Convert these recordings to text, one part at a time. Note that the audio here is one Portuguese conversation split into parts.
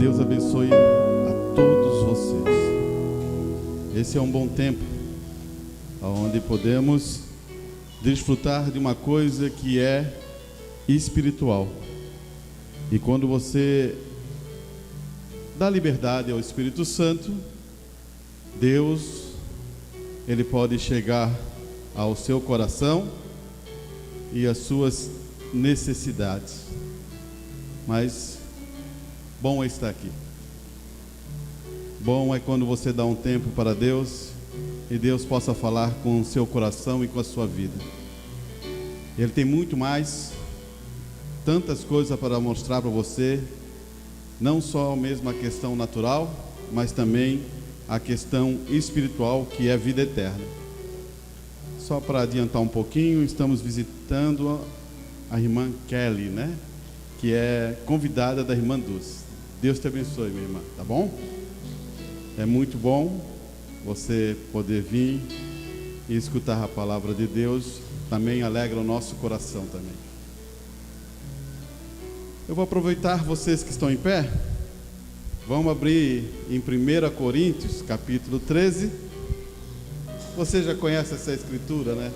Deus abençoe a todos vocês. Esse é um bom tempo onde podemos desfrutar de uma coisa que é espiritual. E quando você dá liberdade ao Espírito Santo, Deus, Ele pode chegar ao seu coração e às suas necessidades. Mas bom é estar aqui. Bom é quando você dá um tempo para Deus e Deus possa falar com o seu coração e com a sua vida. Ele tem muito mais, tantas coisas para mostrar para você, não só mesmo a questão natural, mas também a questão espiritual, que é a vida eterna. Só para adiantar um pouquinho, estamos visitando a irmã Kelly, né? Que é convidada da irmã Dulce. Deus te abençoe, minha irmã, tá bom? É muito bom você poder vir e escutar a palavra de Deus. Também alegra o nosso coração também. Eu vou aproveitar vocês que estão em pé. Vamos abrir em 1 Coríntios, capítulo 13. Você já conhece essa escritura, né?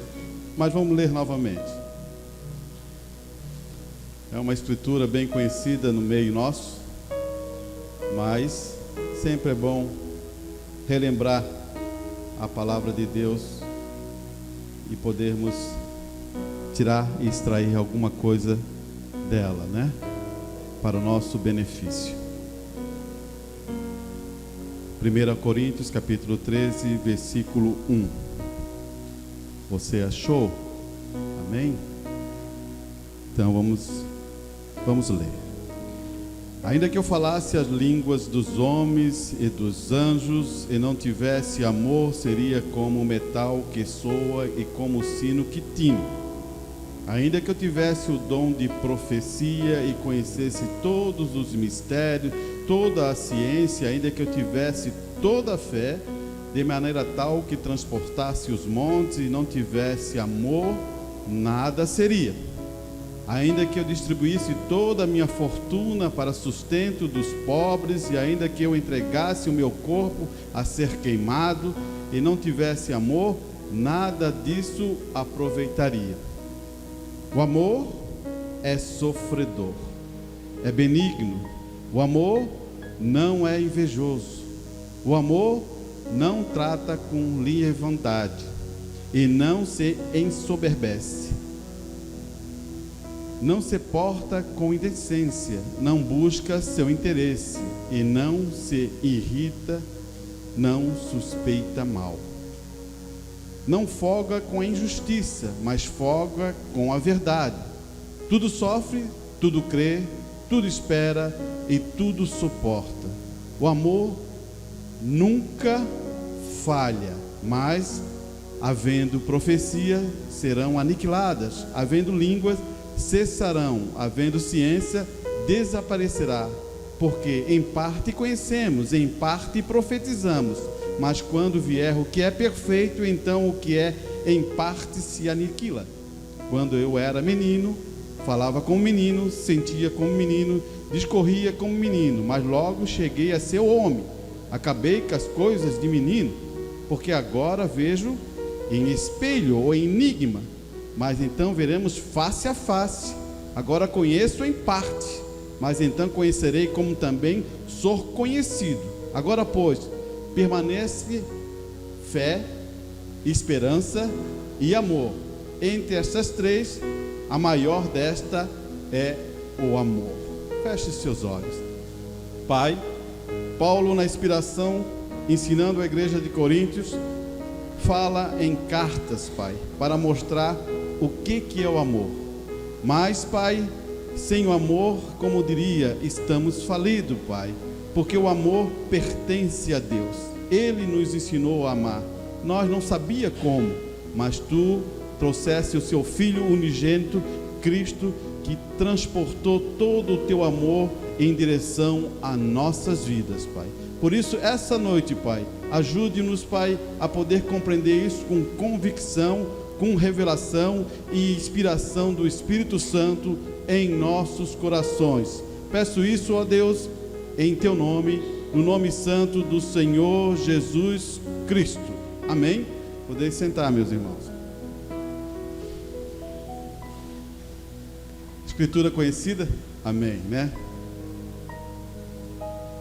Mas vamos ler novamente. É uma escritura bem conhecida no meio nosso, mas sempre é bom relembrar a palavra de Deus e podermos tirar e extrair alguma coisa dela, né? Para o nosso benefício. 1 Coríntios capítulo 13, versículo 1. Você achou? Amém? Então vamos ler. Ainda que eu falasse as línguas dos homens e dos anjos e não tivesse amor, seria como o metal que soa e como o sino que tine. Ainda que eu tivesse o dom de profecia e conhecesse todos os mistérios, toda a ciência, ainda que eu tivesse toda a fé, de maneira tal que transportasse os montes e não tivesse amor, nada seria. Ainda que eu distribuísse toda a minha fortuna para sustento dos pobres, e ainda que eu entregasse o meu corpo a ser queimado e não tivesse amor, nada disso aproveitaria. O amor é sofredor, é benigno. O amor não é invejoso. O amor não trata com leviandade e não se ensoberbece. Não se porta com indecência, não busca seu interesse e não se irrita, não suspeita mal. Não folga com a injustiça, mas folga com a verdade. Tudo sofre, tudo crê, tudo espera e tudo suporta. O amor nunca falha, mas havendo profecia serão aniquiladas, havendo línguas cessarão, havendo ciência desaparecerá, porque em parte conhecemos, em parte profetizamos, mas quando vier o que é perfeito, então o que é em parte se aniquila. Quando eu era menino, falava como menino, sentia como menino, discorria como menino, mas logo cheguei a ser homem, acabei com as coisas de menino, porque agora vejo em espelho ou em enigma, mas então veremos face a face. Agora conheço em parte, mas então conhecerei como também sou conhecido. Agora, pois, permanece fé, esperança e amor. Entre essas três, a maior desta é o amor. Feche seus olhos. Pai, Paulo, na inspiração, ensinando a igreja de Coríntios, fala em cartas, Pai, para mostrar o que é o amor. Mas, Pai, sem o amor, como diria, estamos falidos, Pai, porque o amor pertence a Deus. Ele nos ensinou a amar. Nós não sabia como, mas Tu trouxeste o Seu Filho unigênito, Cristo, que transportou todo o Teu amor em direção a nossas vidas, Pai. Por isso, essa noite, Pai, ajude-nos, Pai, a poder compreender isso com convicção, com revelação e inspiração do Espírito Santo em nossos corações. Peço isso, ó Deus, em teu nome, no nome santo do Senhor Jesus Cristo. Amém? Podem sentar, meus irmãos. Escritura conhecida? Amém, né?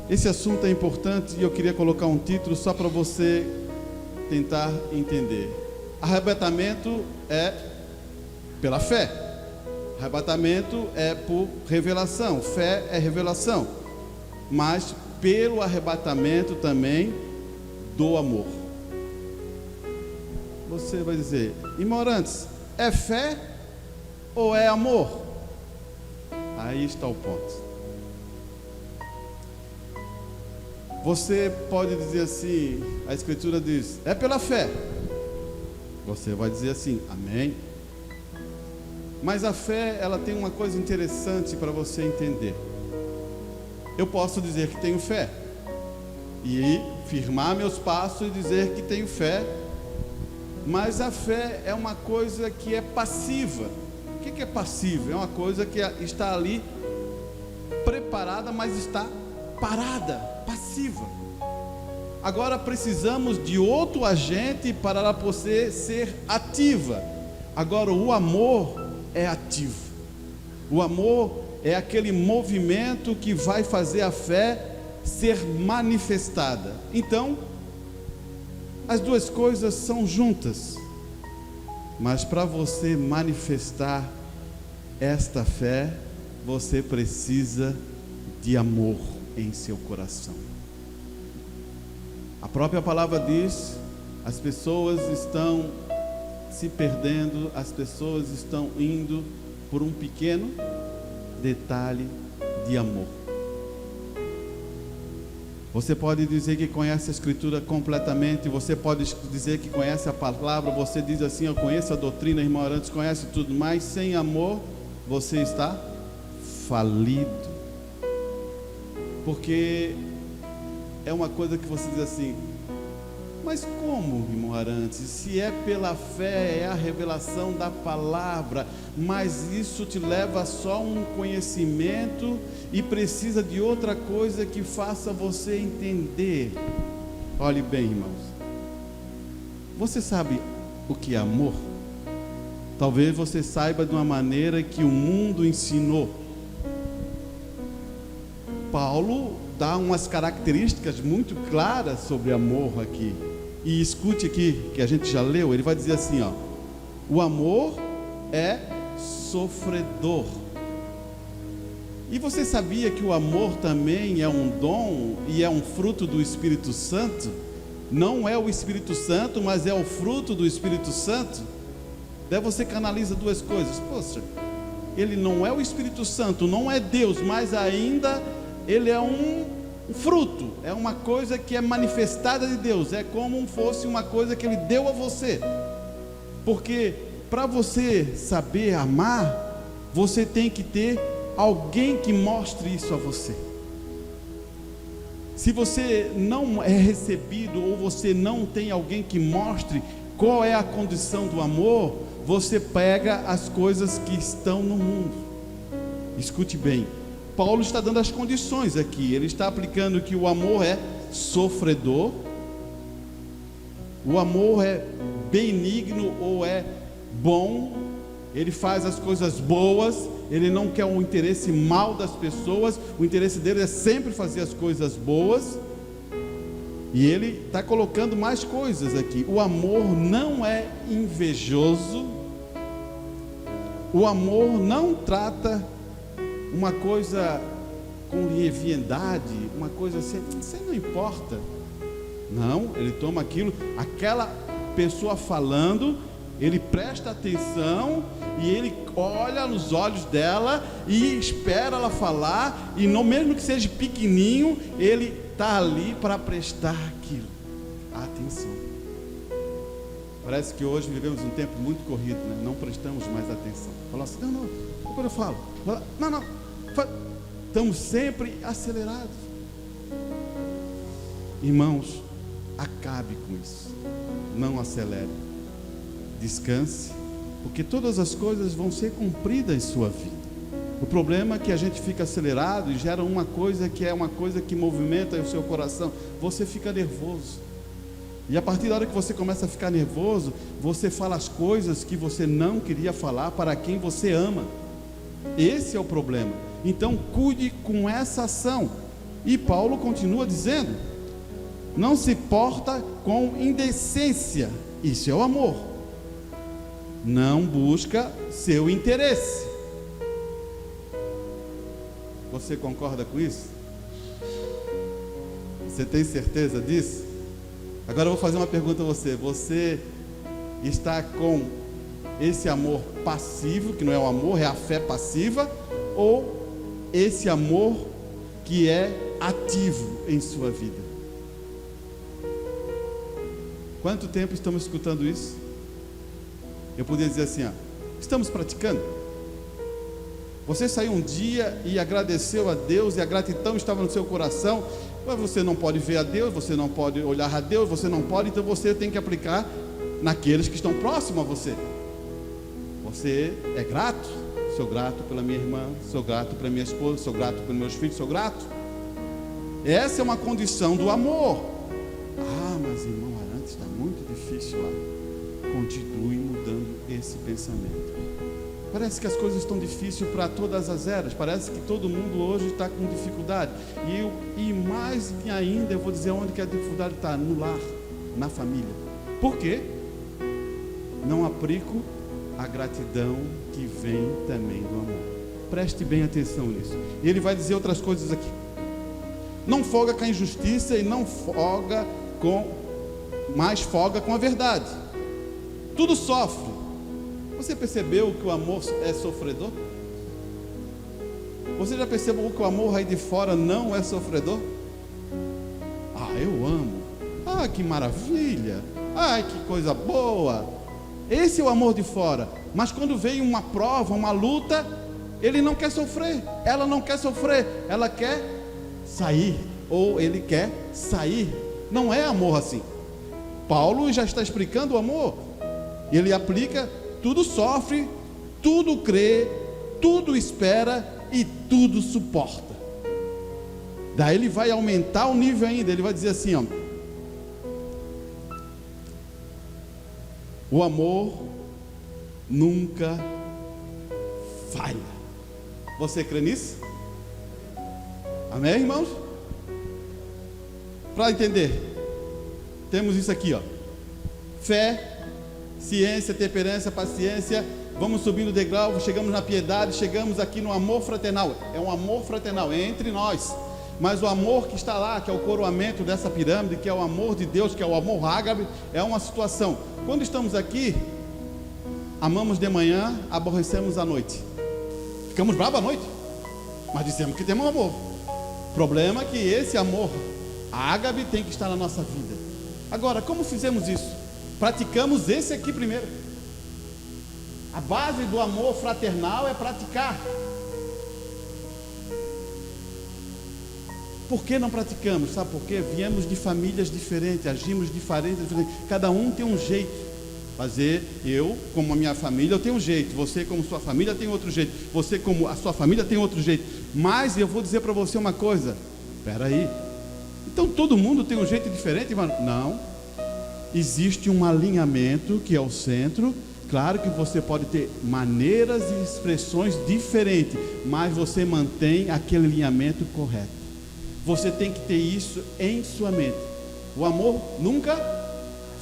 Esse assunto é importante e eu queria colocar um título só para você tentar entender. Arrebatamento é pela fé. Arrebatamento é por revelação. Fé é revelação. Mas pelo arrebatamento também do amor. Você vai dizer, irmãos, é fé ou é amor? Aí está o ponto. Você pode dizer assim, a Escritura diz, é pela fé. Você vai dizer assim, amém. Mas a fé, ela tem uma coisa interessante para você entender. Eu posso dizer que tenho fé e firmar meus passos e dizer que tenho fé, mas a fé é uma coisa que é passiva. O que é passivo? É uma coisa que está ali preparada, mas está parada, passiva. Agora precisamos de outro agente para ela poder ser ativa. Agora o amor é ativo. O amor é aquele movimento que vai fazer a fé ser manifestada. Então, as duas coisas são juntas. Mas para você manifestar esta fé, você precisa de amor em seu coração. A própria palavra diz, as pessoas estão se perdendo, as pessoas estão indo por um pequeno detalhe de amor. Você pode dizer que conhece a Escritura completamente, você pode dizer que conhece a palavra, você diz assim, eu conheço a doutrina, irmão Arantes conhece tudo, mas sem amor você está falido. Porque é uma coisa que você diz assim, mas como, irmão Arantes, se é pela fé, é a revelação da palavra, mas isso te leva só um conhecimento e precisa de outra coisa que faça você entender. Olhe bem, irmãos, você sabe o que é amor? Talvez você saiba de uma maneira que o mundo ensinou. Paulo dá umas características muito claras sobre amor aqui. E escute aqui, que a gente já leu, ele vai dizer assim, ó, o amor é sofredor. E você sabia que o amor também é um dom e é um fruto do Espírito Santo? Não é o Espírito Santo, mas é o fruto do Espírito Santo? Daí você canaliza duas coisas. Poxa, ele não é o Espírito Santo, não é Deus, mas ainda ele é um fruto, é uma coisa que é manifestada de Deus, é como fosse uma coisa que Ele deu a você, porque para você saber amar, você tem que ter alguém que mostre isso a você. Se você não é recebido, ou você não tem alguém que mostre qual é a condição do amor, você pega as coisas que estão no mundo. Escute bem, Paulo está dando as condições aqui, ele está aplicando que o amor é sofredor, o amor é benigno ou é bom, ele faz as coisas boas, ele não quer o interesse mal das pessoas, o interesse dele é sempre fazer as coisas boas, e ele está colocando mais coisas aqui. O amor não é invejoso, o amor não trata uma coisa com leviandade, uma coisa assim, isso não importa. Não, ele toma aquilo, aquela pessoa falando, ele presta atenção e ele olha nos olhos dela e espera ela falar, e não, mesmo que seja pequenininho, ele está ali para prestar aquilo, atenção. Parece que hoje vivemos um tempo muito corrido, né? Não prestamos mais atenção. Fala assim, não, depois eu falo. Não, estamos sempre acelerados. Irmãos, acabe com isso. Não acelere. Descanse, porque todas as coisas vão ser cumpridas em sua vida. O problema é que a gente fica acelerado e gera uma coisa que é uma coisa que movimenta o seu coração. Você fica nervoso. E a partir da hora que você começa a ficar nervoso, você fala as coisas que você não queria falar para quem você ama. Esse é o problema. Então cuide com essa ação. E Paulo continua dizendo: não se porta com indecência. Isso é o amor. Não busca seu interesse. Você concorda com isso? Você tem certeza disso? Agora eu vou fazer uma pergunta a você. Você está com esse amor passivo, que não é o amor, é a fé passiva, ou esse amor que é ativo em sua vida? Quanto tempo estamos escutando isso? Eu poderia dizer assim, estamos praticando? Você saiu um dia e agradeceu a Deus, e a gratidão estava no seu coração, mas você não pode ver a Deus, você não pode olhar a Deus, você não pode, então você tem que aplicar naqueles que estão próximos a você. Você é grato? Sou grato pela minha irmã, sou grato pela minha esposa, sou grato pelos meus filhos, sou grato. Essa é uma condição do amor. Mas irmão Arantes, está muito difícil lá. Continue mudando esse pensamento. Parece que as coisas estão difíceis para todas as eras. Parece que todo mundo hoje está com dificuldade. E mais ainda, eu vou dizer onde que a dificuldade está: no lar, na família. Por quê? Não aplico a gratidão que vem também do amor. Preste bem atenção nisso. E ele vai dizer outras coisas aqui. Não folga com a injustiça e não folga mas folga com a verdade. Tudo sofre. Você percebeu que o amor é sofredor? Você já percebeu que o amor aí de fora não é sofredor? Eu amo. Que maravilha. Que coisa boa. Esse é o amor de fora. Mas quando vem uma prova, uma luta, ele não quer sofrer. Ela não quer sofrer. Ela quer sair. Ou ele quer sair. Não é amor assim. Paulo já está explicando o amor. Ele aplica: tudo sofre, tudo crê, tudo espera e tudo suporta. Daí ele vai aumentar o nível ainda. Ele vai dizer assim, o amor nunca falha. Você crê nisso? Amém, irmãos? Para entender, temos isso aqui, fé, ciência, temperança, paciência. Vamos subindo o degrau, chegamos na piedade, chegamos aqui no amor fraternal. É um amor fraternal, é entre nós. Mas o amor que está lá, que é o coroamento dessa pirâmide, que é o amor de Deus, que é o amor ágape, é uma situação. Quando estamos aqui, amamos de manhã, aborrecemos à noite. Ficamos bravos à noite, mas dizemos que temos amor. O problema é que esse amor ágape tem que estar na nossa vida. Agora, como fizemos isso? Praticamos esse aqui primeiro. A base do amor fraternal é praticar. Por que não praticamos? Sabe por quê? Viemos de famílias diferentes, agimos diferentes. Cada um tem um jeito. Eu, como a minha família, eu tenho um jeito. Você, como sua família, tem outro jeito. Você, como a sua família, tem outro jeito. Mas eu vou dizer para você uma coisa. Espera aí. Então todo mundo tem um jeito diferente, mano? Não. Existe um alinhamento que é o centro. Claro que você pode ter maneiras e expressões diferentes, mas você mantém aquele alinhamento correto. Você tem que ter isso em sua mente. O amor nunca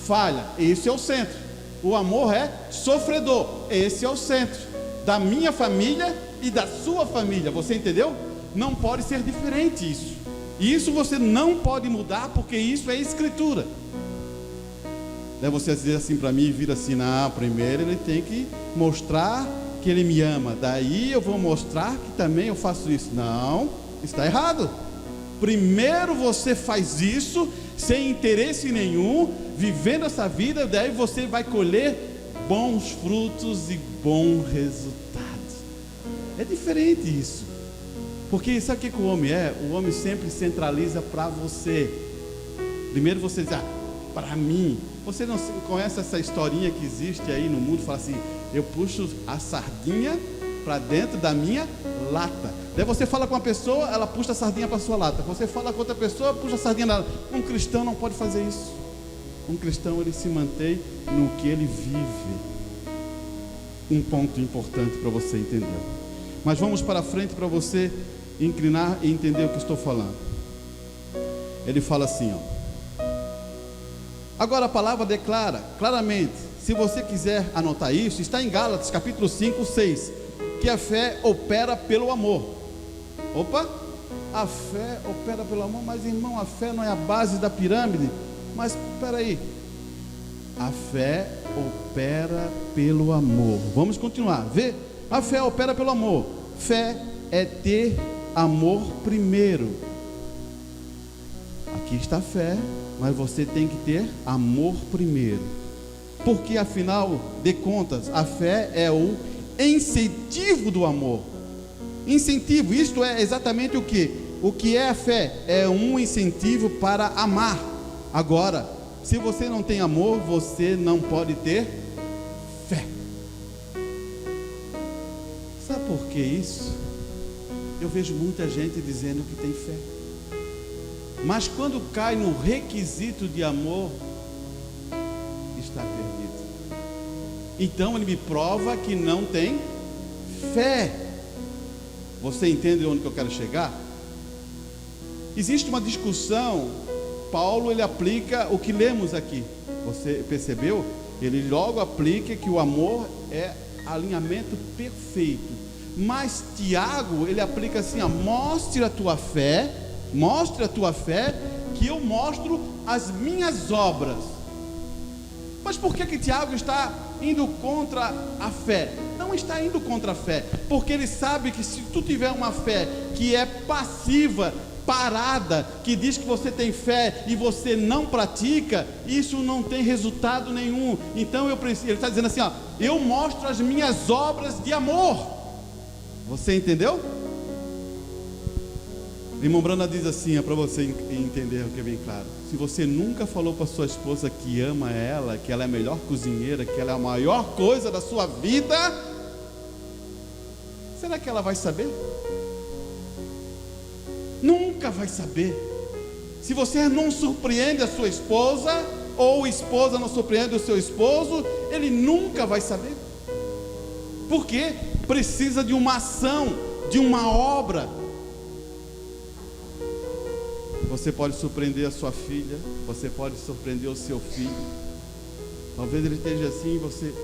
falha. Esse é o centro. O amor é sofredor. Esse é o centro da minha família e da sua família. Você entendeu? Não pode ser diferente isso. Isso você não pode mudar, porque isso é escritura. Daí você dizer assim para mim, vira assim: primeiro ele tem que mostrar que ele me ama, daí eu vou mostrar que também eu faço isso. Não, está errado. Primeiro você faz isso sem interesse nenhum, vivendo essa vida, daí você vai colher bons frutos e bons resultados. É diferente isso. Porque sabe o que o homem é? O homem sempre centraliza para você. Primeiro você diz: para mim. Você não conhece essa historinha que existe aí no mundo? Fala assim: eu puxo a sardinha para dentro da minha lata. Daí você fala com uma pessoa, ela puxa a sardinha para a sua lata. Você fala com outra pessoa, puxa a sardinha na lata. Um cristão não pode fazer isso. Um cristão, ele se mantém no que ele vive. Um ponto importante para você entender. Mas vamos para frente para você inclinar e entender o que estou falando. Ele fala assim, ó. Agora a palavra declara claramente, se você quiser anotar isso, está em Gálatas capítulo 5, 6, que a fé opera pelo amor. Opa, a fé opera pelo amor, mas irmão, a fé não é a base da pirâmide. Mas espera aí, a fé opera pelo amor. Vamos continuar, vê? A fé opera pelo amor. Fé é ter amor primeiro. Aqui está a fé, mas você tem que ter amor primeiro. Porque afinal de contas, a fé é o incentivo do amor. Incentivo, isto é exatamente o que? O que é a fé? É um incentivo para amar. Agora, se você não tem amor, você não pode ter fé. Sabe por que isso? Eu vejo muita gente dizendo que tem fé, mas quando cai no requisito de amor, está perdido. Então ele me prova que não tem fé. Você entende onde que eu quero chegar? Existe uma discussão. Paulo, ele aplica o que lemos aqui. Você percebeu? Ele logo aplica que o amor é alinhamento perfeito. Mas Tiago, ele aplica assim, ó, mostre a tua fé, que eu mostro as minhas obras. Mas por que Tiago está indo contra a fé? Não está indo contra a fé, porque ele sabe que se tu tiver uma fé que é passiva, parada, que diz que você tem fé e você não pratica, isso não tem resultado nenhum. Então ele está dizendo assim, ó, eu mostro as minhas obras de amor. Você entendeu? Irmão Brana diz assim, para você entender o que é bem claro. Se você nunca falou para sua esposa que ama ela, que ela é a melhor cozinheira, que ela é a maior coisa da sua vida, será que ela vai saber? Nunca vai saber. Se você não surpreende a sua esposa, ou a esposa não surpreende o seu esposo, ele nunca vai saber. Porque precisa de uma ação, de uma obra. Você pode surpreender a sua filha, você pode surpreender o seu filho. Talvez ele esteja assim e você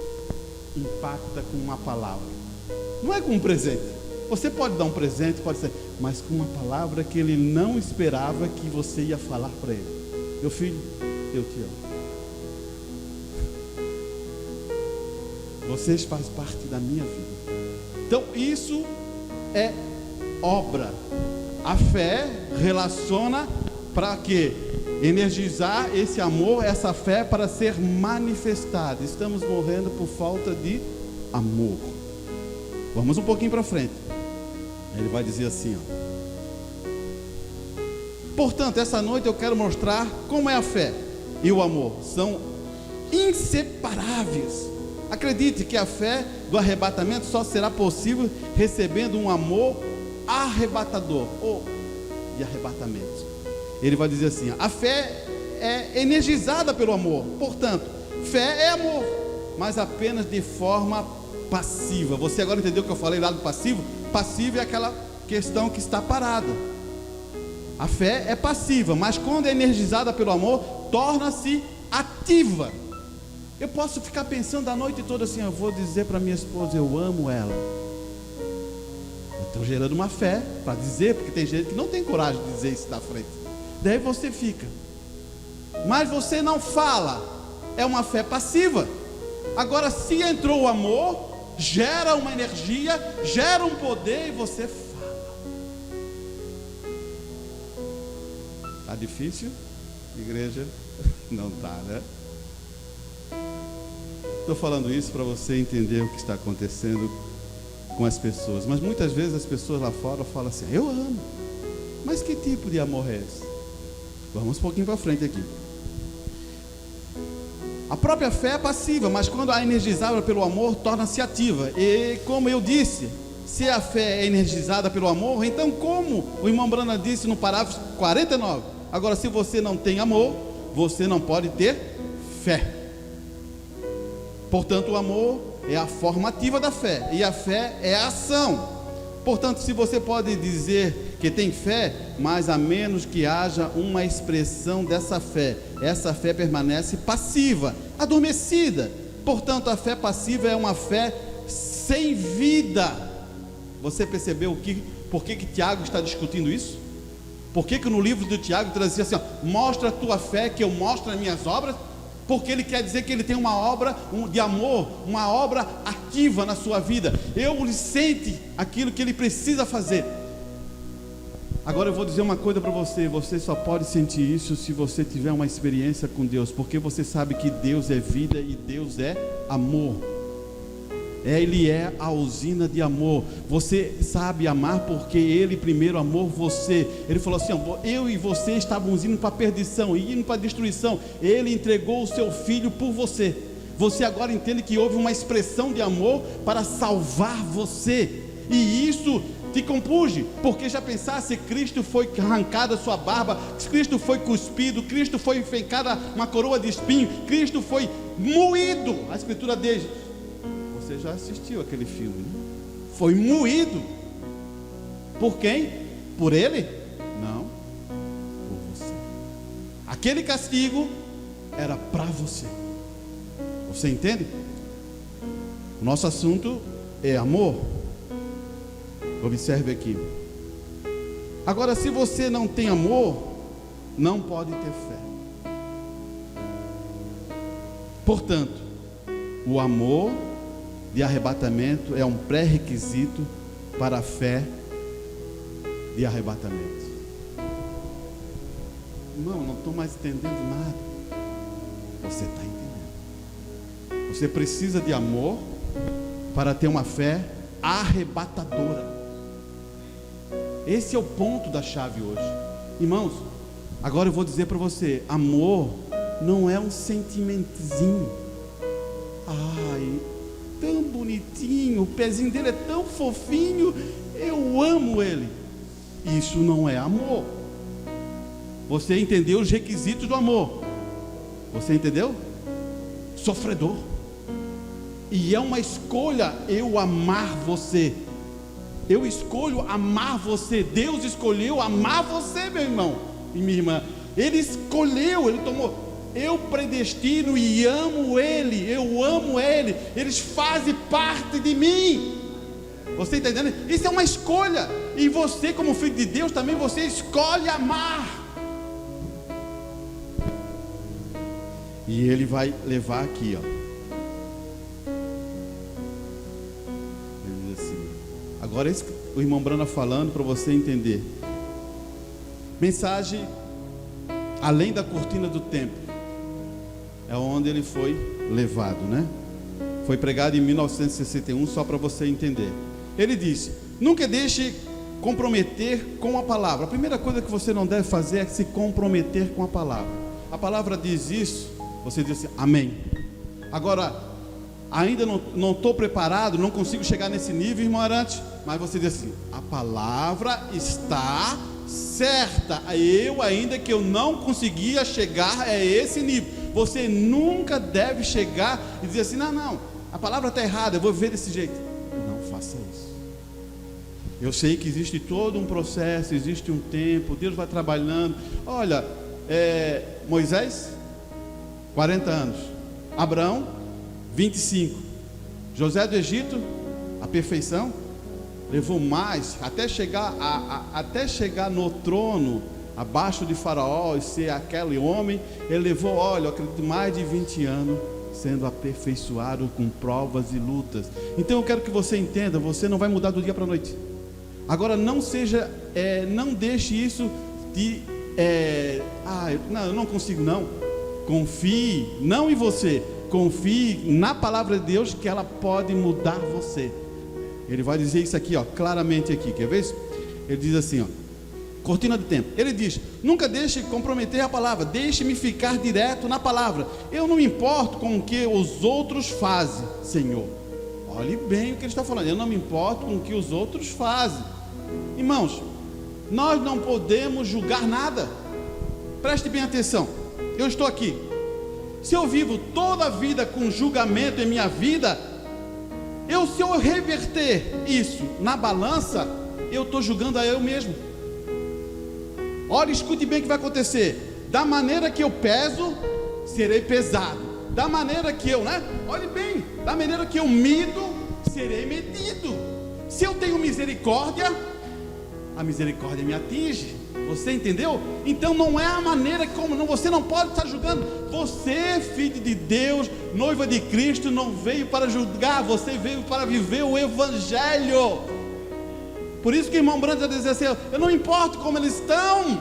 impacta com uma palavra. Não é com um presente. Você pode dar um presente, pode ser, mas com uma palavra que ele não esperava que você ia falar para ele. Meu filho, eu te amo. Vocês fazem parte da minha vida. Então isso é obra. A fé relaciona para quê? Energizar esse amor, essa fé para ser manifestada. Estamos morrendo por falta de amor. Vamos um pouquinho para frente. Ele vai dizer assim, ó. Portanto, essa noite eu quero mostrar como é a fé e o amor. São inseparáveis. Acredite que a fé do arrebatamento só será possível recebendo um amor arrebatador ou de arrebatamento. Ele vai dizer assim: a fé é energizada pelo amor. Portanto, fé é amor, mas apenas de forma passiva. Você agora entendeu o que eu falei lá do passivo? Passivo é aquela questão que está parada. A fé é passiva, mas quando é energizada pelo amor, torna-se ativa. Eu posso ficar pensando a noite toda assim: eu vou dizer para minha esposa, eu amo ela. Eu estou gerando uma fé para dizer, porque tem gente que não tem coragem de dizer isso da frente. Daí você fica, mas você não fala, é uma fé passiva. Agora, se entrou o amor, gera uma energia, gera um poder e você fala. Está difícil, igreja? Não está, né? Estou falando isso para você entender o que está acontecendo com as pessoas. Mas muitas vezes as pessoas lá fora falam assim: eu amo. Mas que tipo de amor é esse? Vamos um pouquinho para frente aqui. A própria fé é passiva, mas quando é energizada pelo amor, torna-se ativa. E como eu disse, se a fé é energizada pelo amor, então como o irmão Brana disse no parágrafo 49, agora se você não tem amor, você não pode ter fé. Portanto, o amor é a formativa da fé, e a fé é a ação. Portanto, se você pode dizer que tem fé, mas a menos que haja uma expressão dessa fé, essa fé permanece passiva, adormecida. Portanto, a fé passiva é uma fé sem vida. Você percebeu por que Tiago está discutindo isso? Por que no livro do Tiago trazia assim, mostra a tua fé que eu mostro as minhas obras? Porque ele quer dizer que ele tem uma obra de amor, uma obra ativa na sua vida. Ele sente aquilo que ele precisa fazer. Agora eu vou dizer uma coisa para você: você só pode sentir isso se você tiver uma experiência com Deus, porque você sabe que Deus é vida e Deus é amor. Ele é a usina de amor. Você sabe amar porque Ele primeiro amou você. Ele falou assim, eu e você estávamos indo para a perdição, indo para a destruição. Ele entregou o seu filho por você. Você agora entende que houve uma expressão de amor para salvar você, e isso te compunge, porque já pensasse, Cristo foi arrancada a sua barba, Cristo foi cuspido, Cristo foi enfencada uma coroa de espinho, Cristo foi moído. A escritura diz, você já assistiu aquele filme, né? Foi moído. Por quem? Por ele? Não, por você. Aquele castigo era para você. Você entende? O nosso assunto é amor. Observe aqui. Agora, se você não tem amor, não pode ter fé. Portanto, o amor de arrebatamento é um pré-requisito para a fé de arrebatamento. Irmão, não estou mais entendendo nada. Você está entendendo. Você precisa de amor para ter uma fé arrebatadora. Esse é o ponto da chave hoje. Irmãos, agora eu vou dizer para você: amor não é um sentimentozinho. Ai, tão bonitinho, o pezinho dele é tão fofinho, eu amo ele. Isso não é amor. Você entendeu os requisitos do amor? Você entendeu? Sofredor. E é uma escolha eu amar você. Eu escolho amar você. Deus escolheu amar você, meu irmão e minha irmã. Ele escolheu, ele tomou. Eu predestino e amo ele. Eu amo ele. Eles fazem parte de mim. Você está entendendo? Isso é uma escolha. E você, como filho de Deus, também você escolhe amar. E ele vai levar aqui, ó. Ele diz assim. Agora esse, o irmão Brana falando para você entender. Mensagem além da cortina do templo. É onde ele foi levado, né? Foi pregado em 1961, só para você entender. Ele disse: nunca deixe comprometer com a palavra. A primeira coisa que você não deve fazer é se comprometer com a palavra. A palavra diz isso, você diz assim, amém. Agora, ainda não estou preparado, não consigo chegar nesse nível, irmão Arante, mas você diz assim, a palavra está certa. Eu ainda que eu não conseguia chegar a esse nível. Você nunca deve chegar e dizer assim, não, a palavra está errada, eu vou viver desse jeito. Não faça isso. Eu sei que existe todo um processo, existe um tempo, Deus vai trabalhando. Olha, Moisés, 40 anos, Abraão, 25, José do Egito, a perfeição, levou mais, até chegar no trono, abaixo de Faraó e ser aquele homem, ele levou, olha, eu acredito, mais de 20 anos sendo aperfeiçoado com provas e lutas. Então eu quero que você entenda, você não vai mudar do dia para a noite. Agora não deixe isso de eu não consigo não. Confie, não em você, confie na palavra de Deus que ela pode mudar você. Ele vai dizer isso aqui, ó, claramente aqui, quer ver? Ele diz assim, ó, cortina do tempo. Ele diz, nunca deixe comprometer a palavra, deixe-me ficar direto na palavra. Eu não me importo com o que os outros fazem, Senhor. Olhe bem o que ele está falando. Eu não me importo com o que os outros fazem. Irmãos, nós não podemos julgar nada. Preste bem atenção. Eu estou aqui. Se eu vivo toda a vida com julgamento em minha vida, se eu reverter isso na balança, eu estou julgando a eu mesmo. Olha, escute bem o que vai acontecer. Da maneira que eu peso, serei pesado. Da maneira que eu, olhe bem, da maneira que eu mido, serei medido. Se eu tenho misericórdia, a misericórdia me atinge. Você entendeu? Então não é a maneira como você não pode estar julgando. Você, filho de Deus, noiva de Cristo, não veio para julgar, você veio para viver o Evangelho. Por isso que o irmão Branco diz assim: eu não importo como eles estão,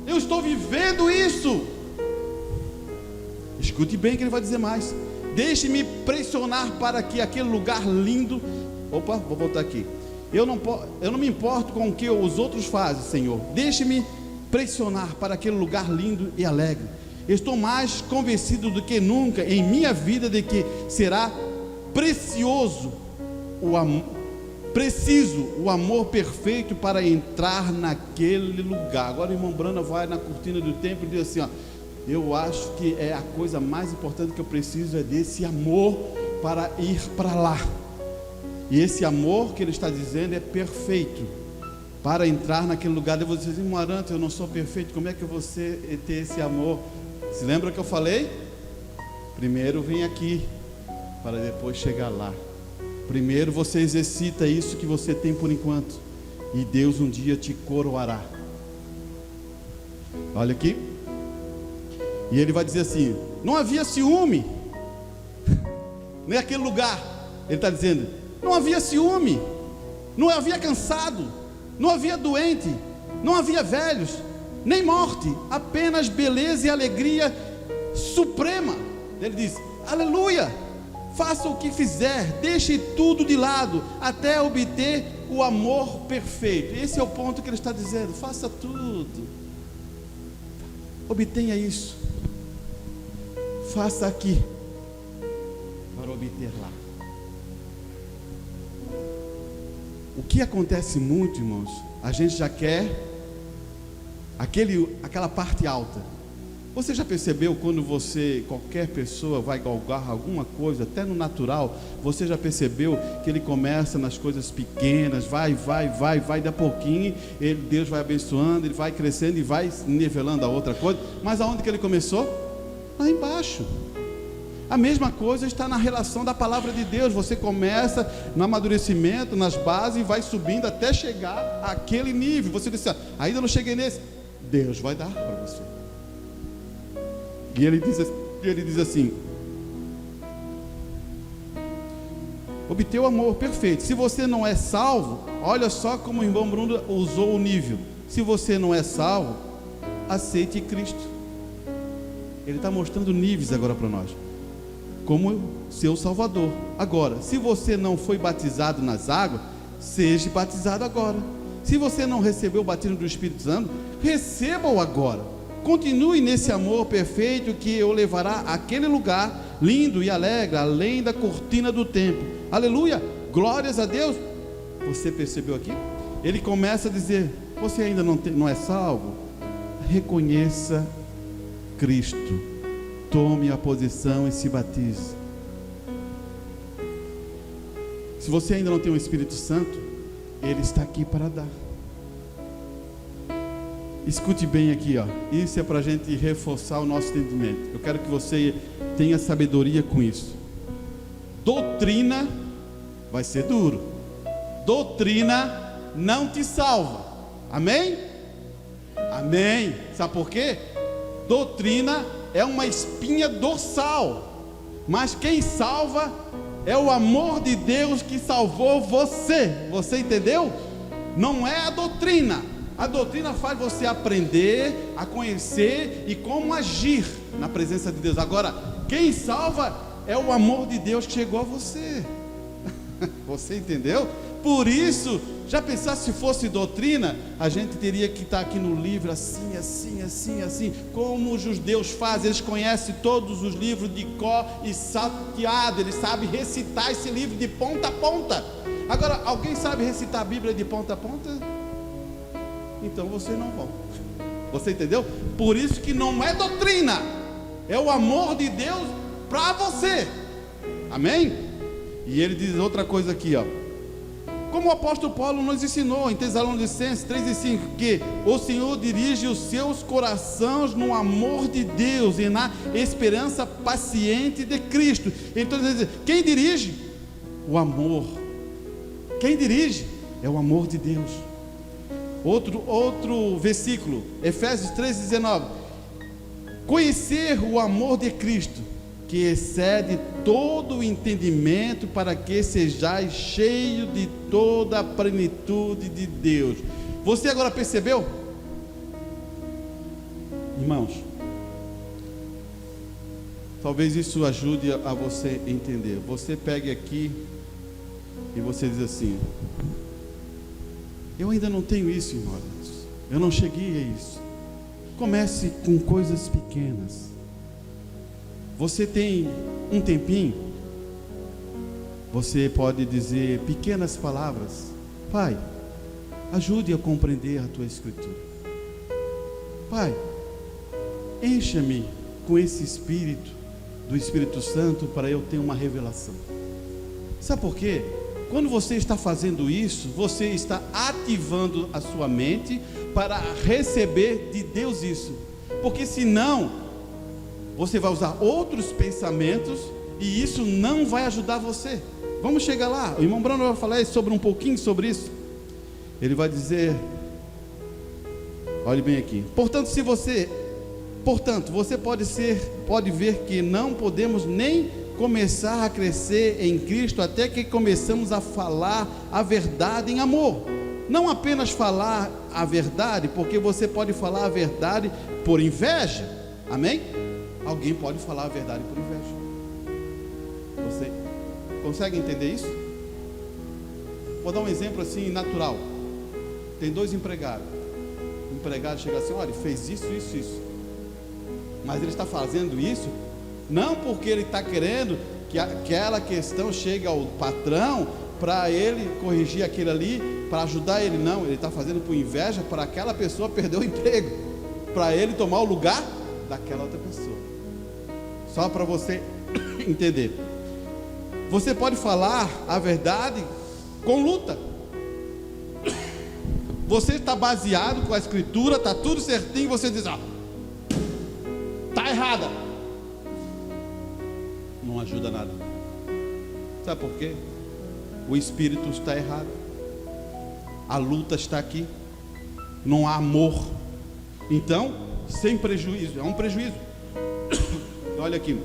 eu estou vivendo isso. Escute bem o que ele vai dizer mais. Deixe-me pressionar para que aquele lugar lindo. Opa, vou voltar aqui. Eu não me importo com o que os outros fazem, Senhor. Deixe-me pressionar para aquele lugar lindo e alegre. Estou mais convencido do que nunca em minha vida de que será preciso o amor perfeito para entrar naquele lugar. Agora o irmão Brana vai na cortina do templo e diz assim: eu acho que é a coisa mais importante que eu preciso é desse amor para ir para lá. E esse amor que ele está dizendo é perfeito para entrar naquele lugar. Eu vou dizer: irmão Arantes, eu não sou perfeito, como é que você ter esse amor? Se lembra que eu falei? Primeiro vem aqui, para depois chegar lá. Primeiro você exercita isso que você tem por enquanto, e Deus um dia te coroará. Olha aqui. E ele vai dizer assim: não havia ciúme naquele lugar. Ele está dizendo: não havia ciúme, não havia cansado, não havia doente, não havia velhos, nem morte, apenas beleza e alegria suprema. Ele diz: aleluia, faça o que fizer, deixe tudo de lado, até obter o amor perfeito. Esse é o ponto que ele está dizendo: faça tudo, obtenha isso, faça aqui, para obter lá. O que acontece muito, irmãos, a gente já quer aquela parte alta. Você já percebeu quando qualquer pessoa vai galgar alguma coisa, até no natural, você já percebeu que ele começa nas coisas pequenas, vai, de a pouquinho, Deus vai abençoando, ele vai crescendo e vai nivelando a outra coisa, mas aonde que ele começou? Lá embaixo. A mesma coisa está na relação da palavra de Deus. Você começa no amadurecimento, nas bases, e vai subindo até chegar àquele nível. Você diz: ainda não cheguei nesse. Deus vai dar para você. E ele diz assim: obter o amor perfeito. Se você não é salvo, olha só como o irmão Bruno usou o nível. Se você não é salvo, aceite Cristo. Ele está mostrando níveis agora para nós, como seu Salvador. Agora, se você não foi batizado nas águas, seja batizado agora. Se você não recebeu o batismo do Espírito Santo, receba-o agora. Continue nesse amor perfeito que o levará àquele lugar lindo e alegre, além da cortina do templo. Aleluia, glórias a Deus. Você percebeu aqui? Ele começa a dizer: você ainda não é salvo? Reconheça Cristo. Tome a posição e se batize. Se você ainda não tem o Espírito Santo, Ele está aqui para dar. Escute bem aqui, isso é para a gente reforçar o nosso entendimento. Eu quero que você tenha sabedoria com isso. Doutrina vai ser duro. Doutrina não te salva. Amém? Amém. Sabe por quê? Doutrina é uma espinha dorsal, mas quem salva é o amor de Deus que salvou você. Você entendeu? Não é a doutrina. A doutrina faz você aprender a conhecer e como agir na presença de Deus. Agora, quem salva é o amor de Deus que chegou a você. Você entendeu? Por isso Já pensar se fosse doutrina, a gente teria que estar aqui no livro assim, assim, assim, assim, como os judeus fazem. Eles conhecem todos os livros de cor e salteado, eles sabem recitar esse livro de ponta a ponta. Agora, alguém sabe recitar a Bíblia de ponta a ponta? Então vocês não vão. Você entendeu? Por isso que não é doutrina, é o amor de Deus para você. Amém? E ele diz outra coisa aqui, ó. Como o apóstolo Paulo nos ensinou em Tessalonicenses 3:5, que o Senhor dirige os seus corações no amor de Deus e na esperança paciente de Cristo. Então ele diz, quem dirige? O amor. Quem dirige? É o amor de Deus. Outro versículo, Efésios 3:19. Conhecer o amor de Cristo, que excede todo o entendimento, para que sejais cheio de toda a plenitude de Deus. Você agora percebeu? Irmãos, talvez isso ajude a você entender. Você pegue aqui e você diz assim: eu ainda não tenho isso, irmãos, eu não cheguei a isso. Comece com coisas pequenas. Você tem um tempinho, você pode dizer pequenas palavras: Pai, ajude a compreender a tua escritura. Pai, encha-me com esse espírito do Espírito Santo para eu ter uma revelação. Sabe por quê? Quando você está fazendo isso, você está ativando a sua mente para receber de Deus isso, porque senão você vai usar outros pensamentos e isso não vai ajudar você. Vamos chegar lá. O irmão Bruno vai falar um pouquinho sobre isso. Ele vai dizer, olhe bem aqui. Portanto, você pode ver que não podemos nem começar a crescer em Cristo até que começamos a falar a verdade em amor. Não apenas falar a verdade, porque você pode falar a verdade por inveja. Amém? Alguém pode falar a verdade por inveja. Você consegue entender isso? Vou dar um exemplo assim natural. Tem 2 empregados. O empregado chega assim: olha, fez isso, isso, isso. Mas ele está fazendo isso não porque ele está querendo que aquela questão chegue ao patrão para ele corrigir aquele ali, para ajudar ele. Não, ele está fazendo por inveja para aquela pessoa perder o emprego, para ele tomar o lugar daquela outra pessoa. Só para você entender. Você pode falar a verdade com luta. Você está baseado com a escritura, está tudo certinho, você diz: ó, está errada. Não ajuda nada. Sabe por quê? O espírito está errado. A luta está aqui. Não há amor. Então, sem prejuízo, é um prejuízo. Olha aqui.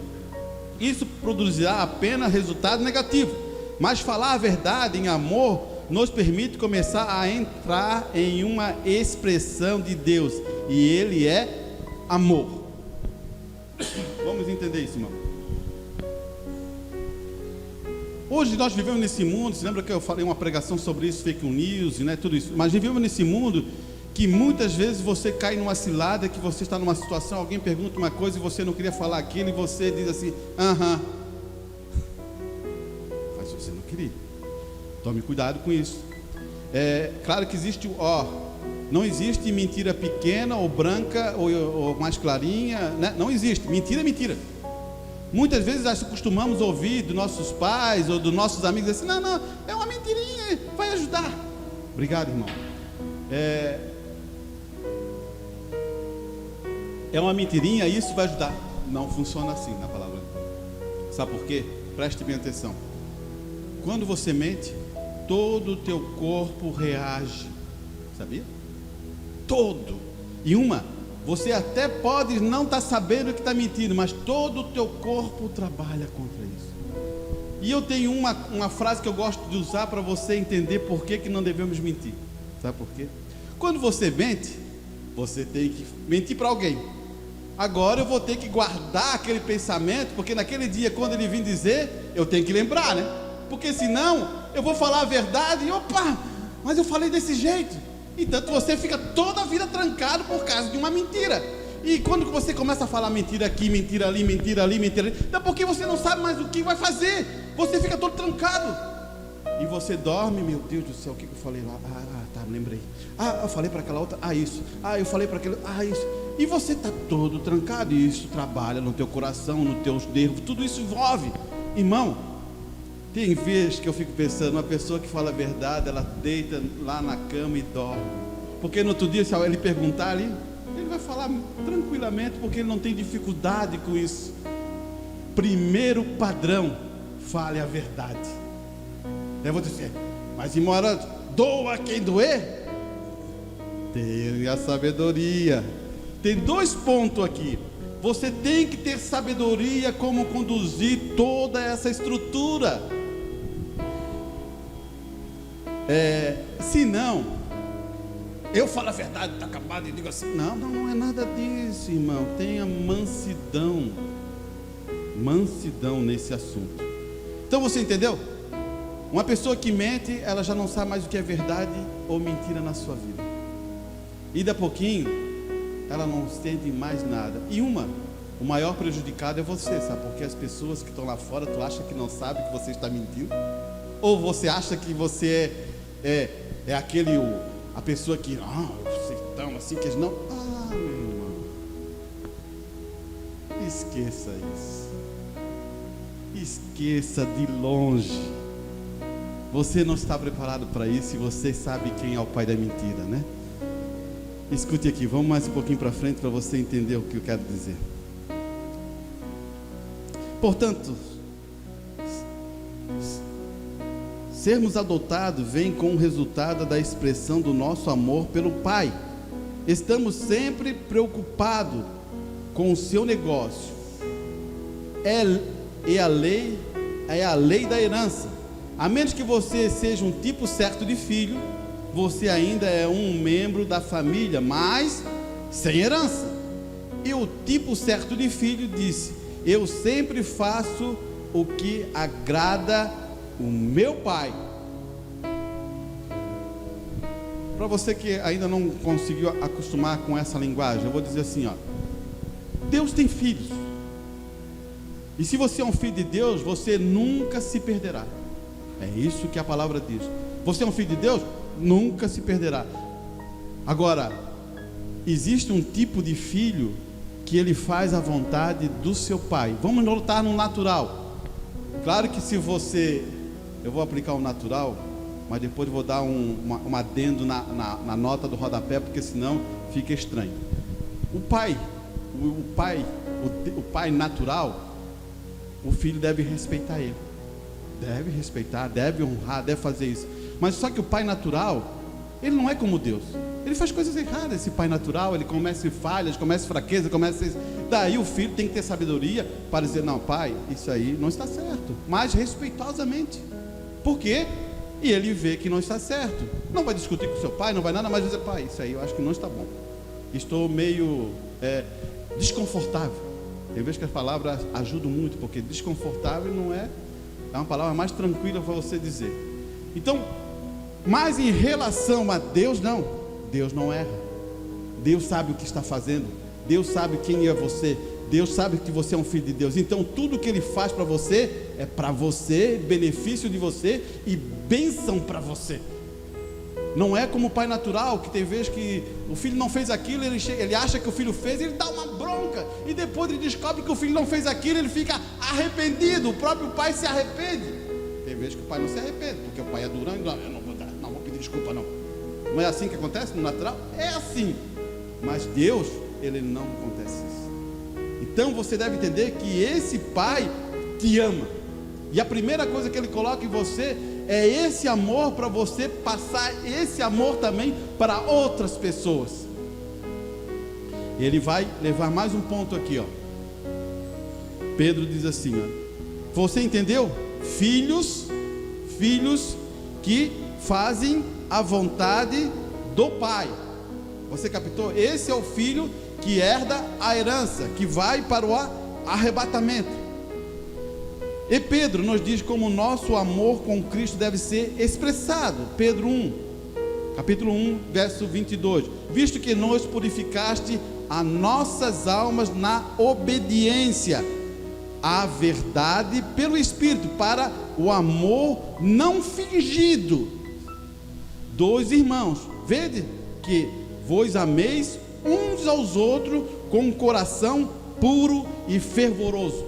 Isso produzirá apenas resultado negativo. Mas falar a verdade em amor nos permite começar a entrar em uma expressão de Deus. E Ele é amor. Vamos entender isso, irmão. Hoje nós vivemos nesse mundo, você lembra que eu falei uma pregação sobre isso, fake news, né, tudo isso. Mas vivemos nesse mundo que muitas vezes você cai numa cilada, que você está numa situação, alguém pergunta uma coisa e você não queria falar aquilo, e você diz assim: aham. Mas você não queria. Tome cuidado com isso. É claro que existe, não existe mentira pequena ou branca ou mais clarinha, né? Não existe. Mentira é mentira. Muitas vezes nós costumamos ouvir dos nossos pais ou dos nossos amigos assim: não, é uma mentirinha, vai ajudar. Obrigado, irmão. É uma mentirinha, isso vai ajudar. Não funciona assim na palavra. Sabe por quê? Preste bem atenção. Quando você mente, todo o teu corpo reage. Sabia? Todo. E você até pode não estar sabendo que está mentindo, mas todo o teu corpo trabalha contra isso. E eu tenho uma frase que eu gosto de usar para você entender por que não devemos mentir. Sabe por quê? Quando você mente, você tem que mentir para alguém. Agora eu vou ter que guardar aquele pensamento, porque naquele dia, quando ele vir dizer, eu tenho que lembrar, né? Porque senão eu vou falar a verdade e opa, mas eu falei desse jeito. E tanto você fica toda a vida trancado por causa de uma mentira. E quando você começa a falar mentira aqui, mentira ali, mentira ali, mentira ali, daqui a pouquinho você não sabe mais o que vai fazer. Você fica todo trancado. E você dorme, meu Deus do céu, o que eu falei lá? Tá, lembrei. Eu falei para aquela outra, isso. Eu falei para aquele, isso. E você está todo trancado, e isso trabalha no teu coração, nos teus nervos, tudo isso envolve. Irmão, tem vezes que eu fico pensando, uma pessoa que fala a verdade, ela deita lá na cama e dorme. Porque no outro dia, se ele perguntar ali, ele vai falar tranquilamente, porque ele não tem dificuldade com isso. Primeiro padrão, fale a verdade. Eu vou dizer, mas irmão Arantes, doa quem doer? Tenha sabedoria. Tem 2 pontos aqui. Você tem que ter sabedoria como conduzir toda essa estrutura. Se não, eu falo a verdade, está acabado e digo assim, não é nada disso, irmão. Tenha mansidão nesse assunto. Então você entendeu? Uma pessoa que mente, ela já não sabe mais o que é verdade ou mentira na sua vida. E daqui a pouquinho, ela não sente mais nada. E o maior prejudicado é você, sabe? Porque as pessoas que estão lá fora, tu acha que não sabe que você está mentindo? Ou você acha que você é a pessoa que, vocês estão assim, que eles não... meu irmão, esqueça isso. Esqueça de longe. Você não está preparado para isso e você sabe quem é o pai da mentira, né? Escute aqui, vamos mais um pouquinho para frente para você entender o que eu quero dizer. Portanto, sermos adotados vem com o resultado da expressão do nosso amor pelo Pai. Estamos sempre preocupados com o seu negócio. É a lei da herança. A menos que você seja um tipo certo de filho, você ainda é um membro da família, mas sem herança. E o tipo certo de filho disse: eu sempre faço o que agrada o meu pai. Para você que ainda não conseguiu acostumar com essa linguagem, eu vou dizer assim, Deus tem filhos. E se você é um filho de Deus, você nunca se perderá. É isso que a palavra diz. Você é um filho de Deus? Nunca se perderá. Agora, existe um tipo de filho que ele faz a vontade do seu pai. Vamos notar no natural. Claro que se você... Eu vou aplicar o natural, mas depois vou dar um adendo na nota do rodapé, porque senão fica estranho. O pai natural, o filho deve respeitar ele. Deve respeitar, deve honrar, deve fazer isso. Mas só que o pai natural, ele não é como Deus. Ele faz coisas erradas, esse pai natural. Ele começa em falhas, começa em fraqueza, daí o filho tem que ter sabedoria para dizer, não pai, isso aí não está certo. Mas respeitosamente. Por quê? E ele vê que não está certo. Não vai discutir com seu pai, não vai nada, mas dizer, pai, isso aí eu acho que não está bom. Estou meio desconfortável. Tem vezes que as palavras ajudam muito, porque desconfortável não é uma palavra mais tranquila para você dizer. Então, mas em relação a Deus, não. Deus não erra. Deus sabe o que está fazendo. Deus sabe quem é você. Deus sabe que você é um filho de Deus. Então tudo que Ele faz para você é para você, benefício de você e bênção para você. Não é como o pai natural, que tem vezes que o filho não fez aquilo, ele acha que o filho fez, ele dá uma bronca, e depois ele descobre que o filho não fez aquilo, ele fica arrependido. O próprio pai se arrepende. Tem vezes que o pai não se arrepende, porque o pai é durão e eu não vou pedir desculpa não. Não é assim que acontece no natural? É assim. Mas Deus, Ele não acontece isso. Então você deve entender que esse pai te ama. E a primeira coisa que Ele coloca em você é esse amor, para você passar esse amor também para outras pessoas. Ele vai levar mais um ponto aqui, Pedro diz assim, você entendeu? Filhos que fazem a vontade do Pai. Você captou? Esse é o filho que herda a herança, que vai para o arrebatamento. E Pedro nos diz como o nosso amor com Cristo deve ser expressado. Pedro 1, capítulo 1, verso 22. Visto que nos purificaste as nossas almas na obediência à verdade pelo Espírito, para o amor não fingido dos irmãos. Vede que vos ameis uns aos outros com um coração puro e fervoroso.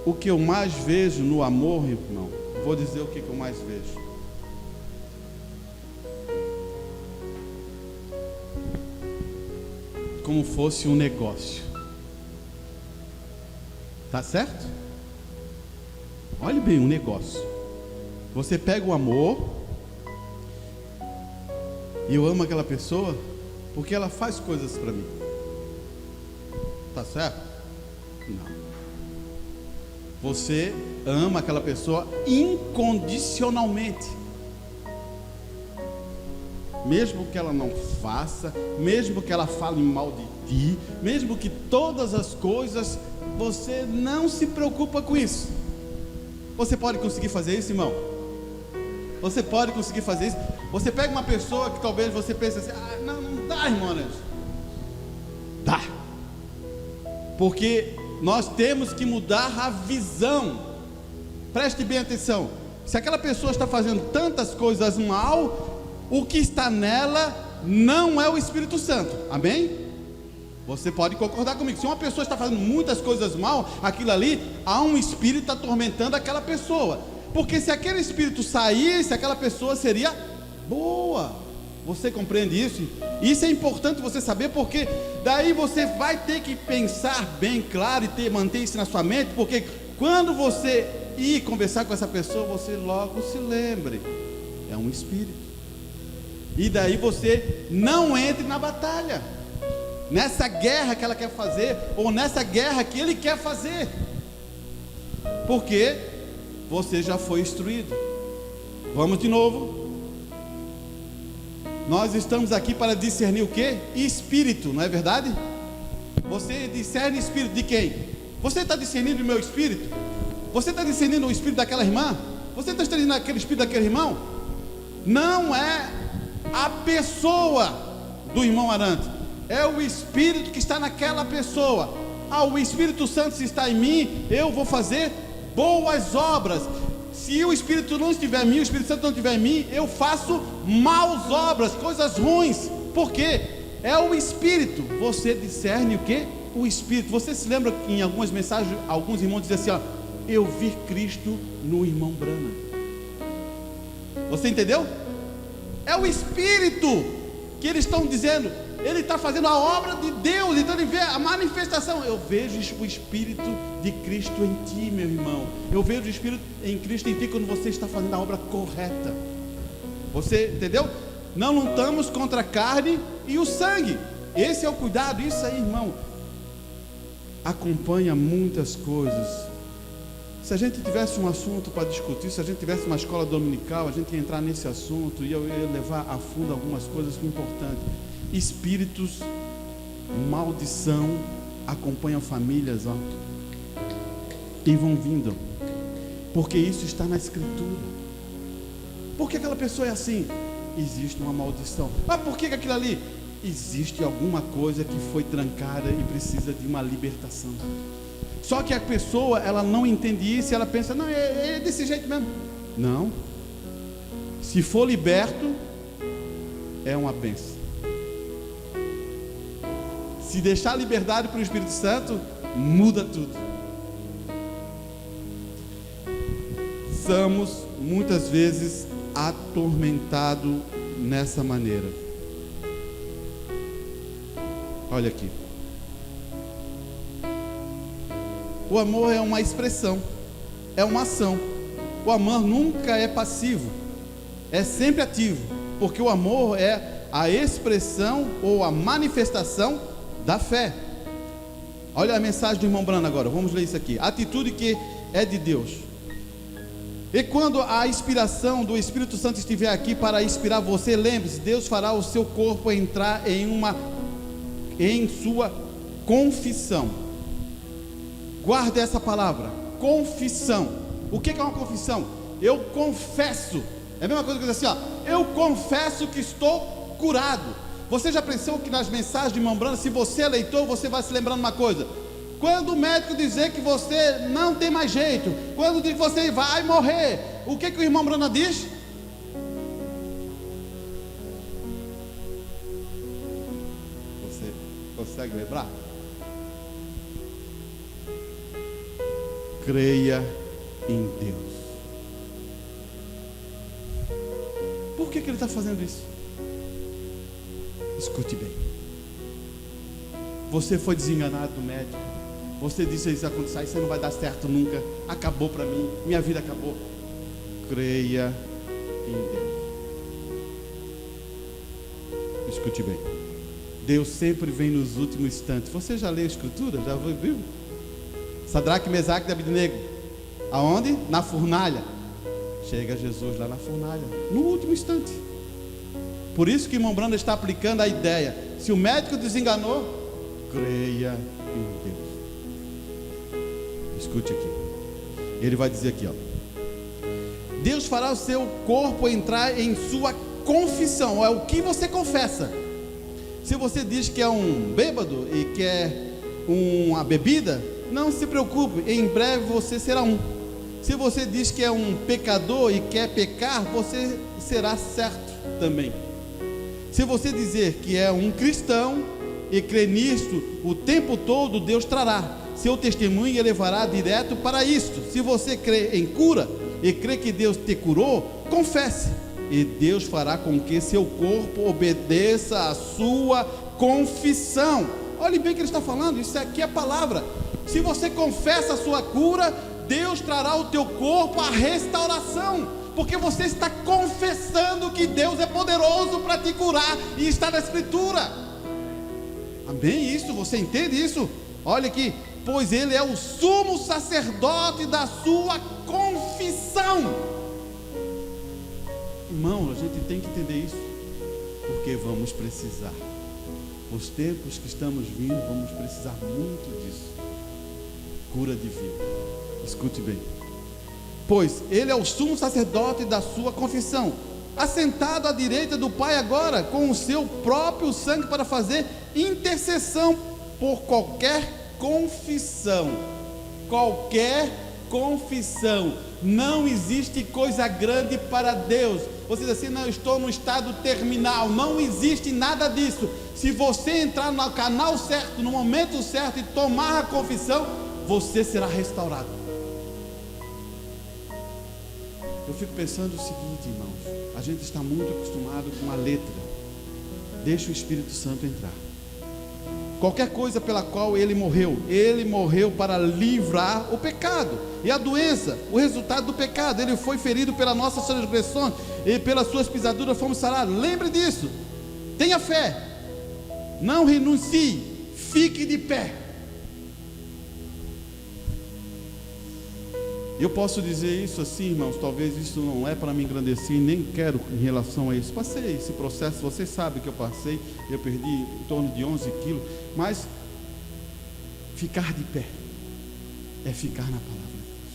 O que eu mais vejo no amor, irmão, vou dizer o que eu mais vejo. Como fosse um negócio. Tá certo? Olhe bem, um negócio. Você pega o amor, e eu amo aquela pessoa porque ela faz coisas para mim. Tá certo? Não. Você ama aquela pessoa incondicionalmente, mesmo que ela não faça, mesmo que ela fale mal de ti, mesmo que todas as coisas, você não se preocupa com isso. Você pode conseguir fazer isso, irmão? Você pode conseguir fazer isso? Você pega uma pessoa que talvez você pense assim: ah, não dá, irmão Nelson. Dá. Porque nós temos que mudar a visão. Preste bem atenção. Se aquela pessoa está fazendo tantas coisas mal, o que está nela não é o Espírito Santo. Amém? Você pode concordar comigo. Se uma pessoa está fazendo muitas coisas mal, aquilo ali, há um espírito atormentando aquela pessoa. Porque se aquele espírito saísse, aquela pessoa seria boa. Você compreende isso? Isso é importante você saber, porque daí você vai ter que pensar bem claro e manter isso na sua mente, porque quando você ir conversar com essa pessoa, você logo se lembre, é um espírito. E daí você não entre na batalha, nessa guerra que ela quer fazer, ou nessa guerra que ele quer fazer, porque você já foi instruído. Vamos de novo. Nós estamos aqui para discernir o que? Espírito, não é verdade? Você discerne espírito de quem? Você está discernindo o meu espírito? Você está discernindo o espírito daquela irmã? Você está discernindo aquele espírito daquele irmão? Não é a pessoa do irmão Arantes, é o espírito que está naquela pessoa. Ah, o Espírito Santo, se está em mim, eu vou fazer boas obras. Se o Espírito não estiver em mim, o Espírito Santo não estiver em mim, eu faço maus obras, coisas ruins. Por quê? É o Espírito. Você discerne o quê? O Espírito. Você se lembra que em algumas mensagens, alguns irmãos dizem assim, ó, eu vi Cristo no irmão Branham. Você entendeu? É o Espírito que eles estão dizendo. Ele está fazendo a obra de Deus, então ele vê a manifestação. Eu vejo o Espírito de Cristo em ti, meu irmão. Eu vejo o Espírito em Cristo em ti quando você está fazendo a obra correta. Você entendeu? Não lutamos contra a carne e o sangue. Esse é o cuidado. Isso aí, irmão, acompanha muitas coisas. Se a gente tivesse um assunto para discutir, se a gente tivesse uma escola dominical, a gente ia entrar nesse assunto e eu ia levar a fundo algumas coisas importantes. Espíritos, maldição, acompanham famílias, ó, e vão vindo, porque isso está na Escritura. Por que aquela pessoa é assim? Existe uma maldição. Ah, por que aquilo ali? Existe alguma coisa que foi trancada e precisa de uma libertação. Só que a pessoa, ela não entende isso, ela pensa, não, é desse jeito mesmo. Não. Se for liberto, é uma bênção. Se deixar a liberdade para o Espírito Santo, muda tudo. Somos muitas vezes atormentados nessa maneira. Olha aqui. O amor é uma expressão, é uma ação. O amor nunca é passivo, é sempre ativo, porque o amor é a expressão ou a manifestação da fé. Olha a mensagem do irmão Branham agora, vamos ler isso aqui. Atitude que é de Deus. E quando a inspiração do Espírito Santo estiver aqui para inspirar você, lembre-se, Deus fará o seu corpo entrar em sua confissão. Guarde essa palavra, confissão. O que é uma confissão? eu confesso. É a mesma coisa que dizer assim, ó, eu confesso que estou curado. Você já pensou que nas mensagens de irmão Brando, se você é leitor, você vai se lembrando uma coisa: quando o médico dizer que você não tem mais jeito, quando diz que você vai morrer, o que o irmão Brando diz? Você consegue lembrar? Creia em Deus. Por que ele está fazendo isso? Escute bem. Você foi desenganado do médico. Você disse: isso acontecer, isso não vai dar certo nunca. Acabou para mim, minha vida acabou. Creia em Deus. Escute bem. Deus sempre vem nos últimos instantes. Você já leu a Escritura? Já viu? Sadraque, Mesaque e Abednego. Aonde? Na fornalha. Chega Jesus lá na fornalha, no último instante. Por isso que o irmão Brando está aplicando a ideia: se o médico desenganou, creia em Deus. Escute aqui. Ele vai dizer aqui, ó: Deus fará o seu corpo entrar em sua confissão. É o que você confessa. Se você diz que é um bêbado e quer uma bebida, não se preocupe, em breve você será um. Se você diz que é um pecador e quer pecar, você será certo também. Se você dizer que é um cristão e crê nisto o tempo todo, Deus trará seu testemunho e levará direto para isto. Se você crê em cura e crê que Deus te curou, confesse, e Deus fará com que seu corpo obedeça a sua confissão. Olhe bem o que ele está falando, isso aqui é a palavra. Se você confessa a sua cura, Deus trará ao teu corpo a restauração, porque você está confessando que Deus é poderoso para te curar, e está na Escritura. Amém? Isso, você entende isso? Olha aqui: pois ele é o sumo sacerdote da sua confissão. Irmão, a gente tem que entender isso, porque vamos precisar. Os tempos que estamos vindo, vamos precisar muito disso. Cura divina. Escute bem. Pois ele é o sumo sacerdote da sua confissão, assentado à direita do Pai agora, com o seu próprio sangue para fazer intercessão por qualquer confissão. Qualquer confissão. Não existe coisa grande para Deus. Você diz assim: não, eu estou no estado terminal. Não existe nada disso. Se você entrar no canal certo, no momento certo, e tomar a confissão, você será restaurado. Eu fico pensando o seguinte, irmãos: a gente está muito acostumado com a letra. Deixa o Espírito Santo entrar. Qualquer coisa pela qual ele morreu para livrar o pecado e a doença, o resultado do pecado. Ele foi ferido pelas nossas transgressões e pelas suas pisaduras fomos sarados. Lembre disso. Tenha fé, não renuncie, fique de pé. Eu posso dizer isso assim, irmãos, talvez isso não é para me engrandecer, nem quero em relação a isso. Passei esse processo, vocês sabem que eu passei, eu perdi em torno de 11 quilos, mas ficar de pé é ficar na palavra de Deus.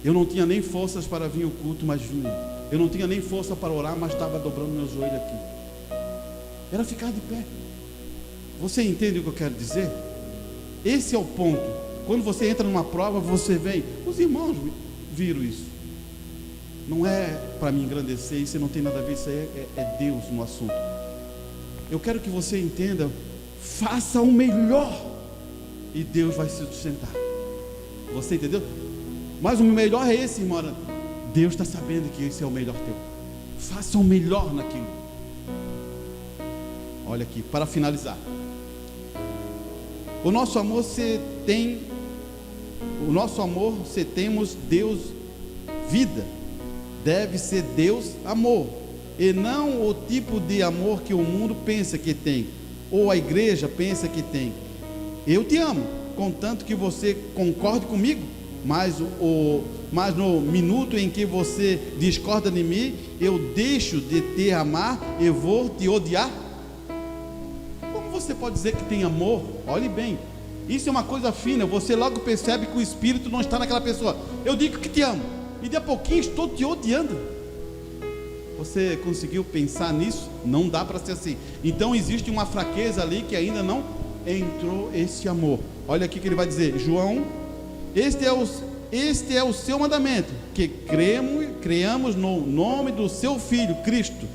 Eu não tinha nem forças para vir ao culto, mas vinha. Eu não tinha nem força para orar, mas estava dobrando meu joelho aqui. Era ficar de pé. Você entende o que eu quero dizer? Esse é o ponto. Quando você entra numa prova, você vem. Os irmãos viram isso. Não é para me engrandecer, isso não tem nada a ver, isso é Deus no assunto. Eu quero que você entenda: faça o melhor e Deus vai se sustentar. Você entendeu? Mas o melhor é esse, irmão. Deus está sabendo que esse é o melhor teu. Faça o melhor naquilo. Olha aqui, para finalizar. O nosso amor se temos Deus vida, deve ser Deus amor, e não o tipo de amor que o mundo pensa que tem, ou a igreja pensa que tem. Eu te amo, contanto que você concorde comigo, mas no minuto em que você discorda de mim, eu deixo de te amar e vou te odiar. Como você pode dizer que tem amor? Olhe bem, Isso é uma coisa fina, você logo percebe que o Espírito não está naquela pessoa. Eu digo que te amo, e de a pouquinho estou te odiando. Você conseguiu pensar nisso? Não dá para ser assim. Então existe uma fraqueza ali que ainda não entrou esse amor. Olha aqui que ele vai dizer, João, este é o seu mandamento, que creamos no nome do seu Filho, Cristo,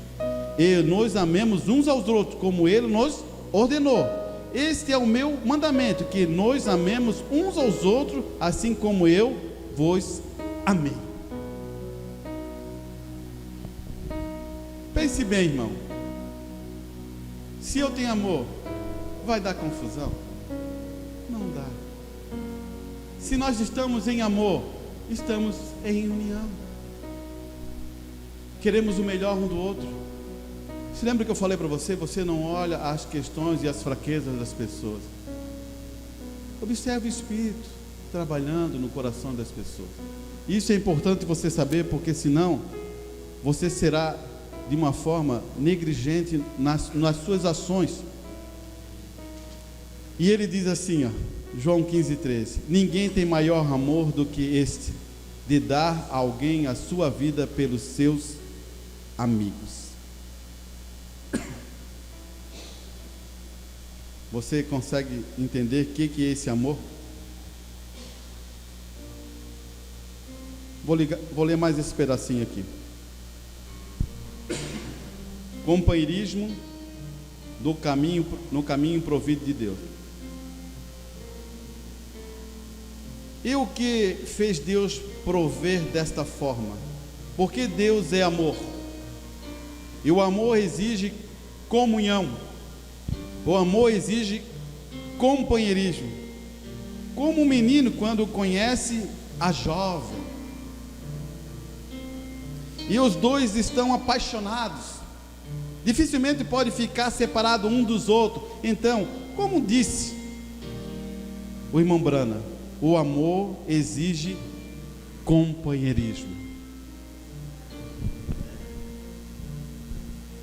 e nos amemos uns aos outros, como Ele nos ordenou. Este é o meu mandamento, que nos amemos uns aos outros, assim como eu vos amei. Pense bem, irmão. Se eu tenho amor, vai dar confusão? Não dá. Se nós estamos em amor, estamos em união. Queremos o melhor um do outro. Se lembra que eu falei para você? Você não olha as questões e as fraquezas das pessoas. Observe o Espírito trabalhando no coração das pessoas. Isso é importante você saber, porque senão você será de uma forma negligente nas suas ações. E ele diz assim, João 15:13: ninguém tem maior amor do que este, de dar a alguém a sua vida pelos seus amigos. Você consegue entender o que é esse amor? Vou ler mais esse pedacinho aqui. Companheirismo no caminho provido de Deus. E o que fez Deus prover desta forma? Porque Deus é amor. E o amor exige comunhão. O amor exige companheirismo. Como um menino quando conhece a jovem. E os dois estão apaixonados. Dificilmente pode ficar separado um dos outros. Então, como disse o irmão Brana, o amor exige companheirismo.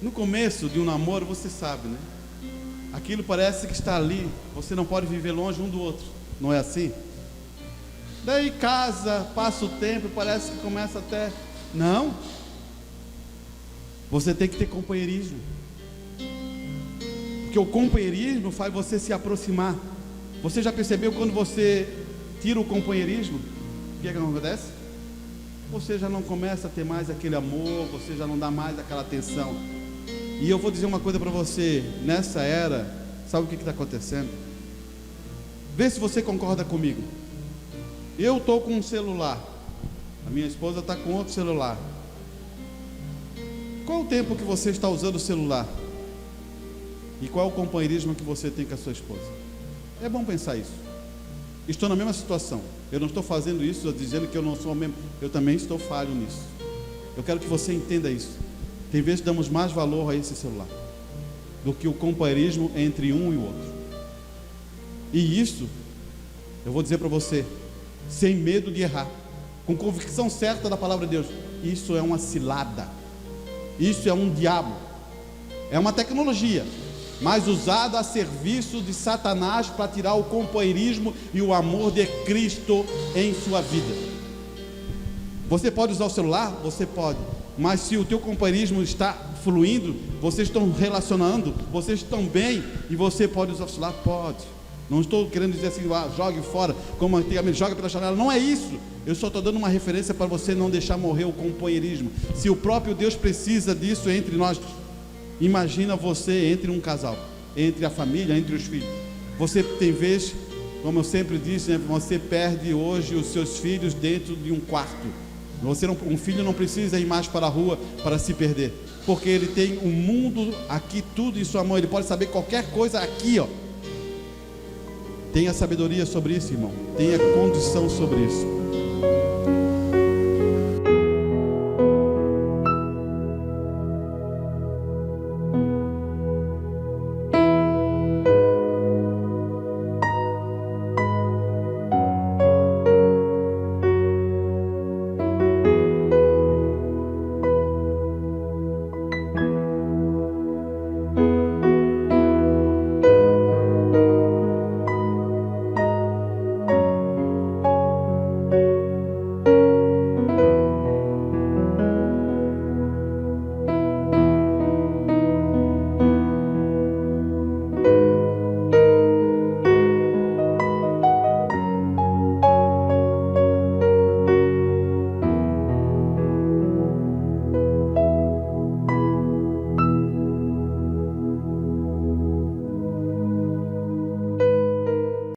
No começo de um namoro, você sabe, né? Aquilo parece que está ali. Você não pode viver longe um do outro. Não é assim? Daí casa, passa o tempo, parece que começa até... Não. Você tem que ter companheirismo. Porque o companheirismo faz você se aproximar. Você já percebeu quando você tira o companheirismo? O que é que acontece? Você já não começa a ter mais aquele amor, você já não dá mais aquela atenção. E eu vou dizer uma coisa para você, nessa era, sabe o que está acontecendo? Vê se você concorda comigo. Eu estou com um celular, a minha esposa está com outro celular. Qual o tempo que você está usando o celular? E qual o companheirismo que você tem com a sua esposa? É bom pensar isso. Estou na mesma situação. Eu não estou fazendo isso dizendo que eu não sou o mesmo. Eu também estou falho nisso. Eu quero que você entenda isso. Tem vezes que damos mais valor a esse celular do que o companheirismo entre um e o outro. E isso, eu vou dizer para você, sem medo de errar, com convicção certa da palavra de Deus, isso é uma cilada. Isso é um diabo. É uma tecnologia, mas usada a serviço de Satanás para tirar o companheirismo e o amor de Cristo em sua vida. Você pode usar o celular? Você pode. Mas se o teu companheirismo está fluindo, vocês estão relacionando, vocês estão bem, e você pode usar o celular? Pode. Não estou querendo dizer assim, jogue fora, como antigamente, joga pela janela. Não é isso. Eu só estou dando uma referência para você não deixar morrer o companheirismo. Se o próprio Deus precisa disso entre nós, imagina você entre um casal, entre a família, entre os filhos. Você tem vezes, como eu sempre disse, né, você perde hoje os seus filhos dentro de um quarto. Um filho não precisa ir mais para a rua para se perder, porque ele tem o mundo aqui, tudo em sua mão. Ele pode saber qualquer coisa aqui, ó. Tenha sabedoria sobre isso, irmão. Tenha condição sobre isso.